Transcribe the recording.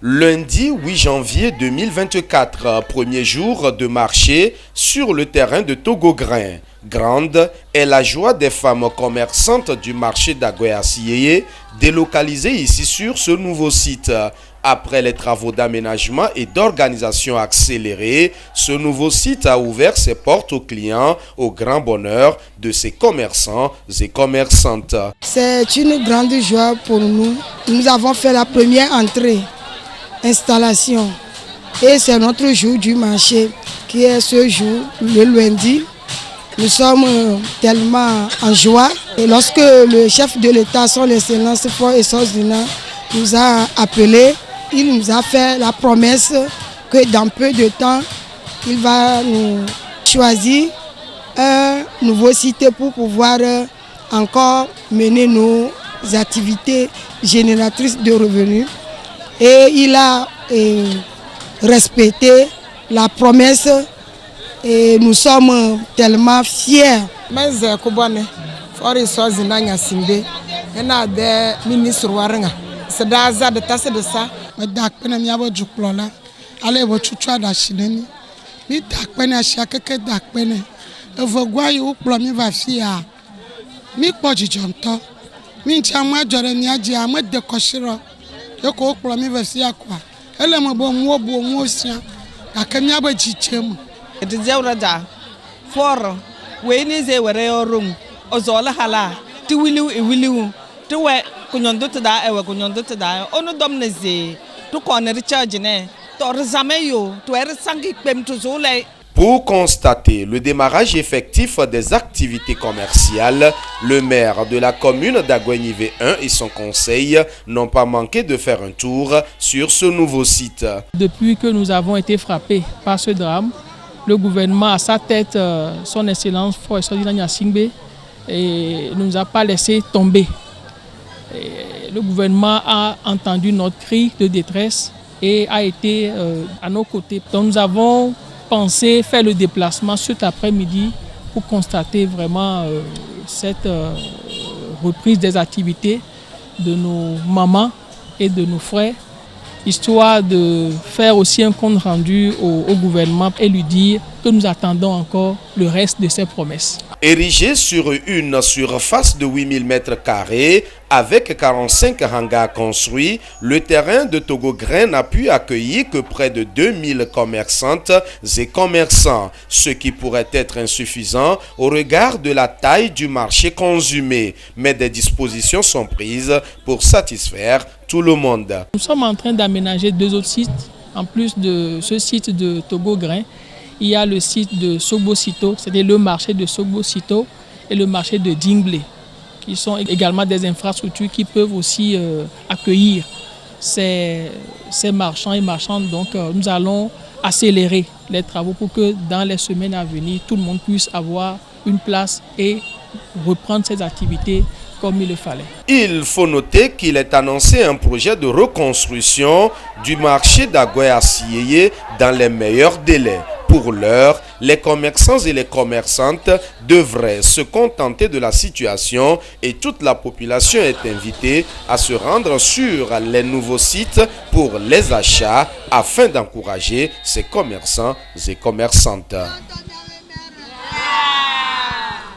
Lundi 8 janvier 2024, premier jour de marché sur le terrain de Togo-Grain. Grande est la joie des femmes commerçantes du marché d'Agoyassieye, délocalisées ici sur ce nouveau site. Après les travaux d'aménagement et d'organisation accélérés, ce nouveau site a ouvert ses portes aux clients au grand bonheur de ses commerçants et commerçantes. C'est une grande joie pour nous. Nous avons fait la première entrée, installation, et c'est notre jour du marché qui est ce jour, le lundi. Nous sommes tellement en joie. Et lorsque le chef de l'État, son Excellence Faure Essour-Zina, nous a appelés, il nous a fait la promesse que dans peu de temps, il va nous choisir un nouveau site pour pouvoir encore mener nos activités génératrices de revenus. Et il a respecté la promesse et nous sommes tellement fiers. Pour constater le démarrage effectif des activités commerciales, le maire de la commune d'Agoignivé 1 et son conseil n'ont pas manqué de faire un tour sur ce nouveau site. Depuis que nous avons été frappés par ce drame, le gouvernement à sa tête, son Excellence Faure Essour-Zina Gnassingbé, ne nous a pas laissé tomber. Et le gouvernement a entendu notre cri de détresse et a été à nos côtés. Donc nous avons pensé faire le déplacement cet après-midi pour constater vraiment cette reprise des activités de nos mamans et de nos frères, histoire de faire aussi un compte rendu au gouvernement et lui dire que nous attendons encore le reste de ses promesses. Érigé sur une surface de 8000 m², avec 45 hangars construits, le terrain de Togo-Grain n'a pu accueillir que près de 2000 commerçantes et commerçants, ce qui pourrait être insuffisant au regard de la taille du marché consumé. Mais des dispositions sont prises pour satisfaire tout le monde. Nous sommes en train d'aménager 2 autres sites. En plus de ce site de Togo-Grain, il y a le site de Sogbo-Sito, c'est-à-dire le marché de Sogbo-Sito et le marché de Dinglé, qui sont également des infrastructures qui peuvent aussi accueillir ces marchands et marchandes. Donc nous allons accélérer les travaux pour que dans les semaines à venir, tout le monde puisse avoir une place et reprendre ses activités comme il le fallait. Il faut noter qu'il est annoncé un projet de reconstruction du marché d'Agoyassieye dans les meilleurs délais. Pour l'heure, les commerçants et les commerçantes devraient se contenter de la situation et toute la population est invitée à se rendre sur les nouveaux sites pour les achats afin d'encourager ces commerçants et commerçantes.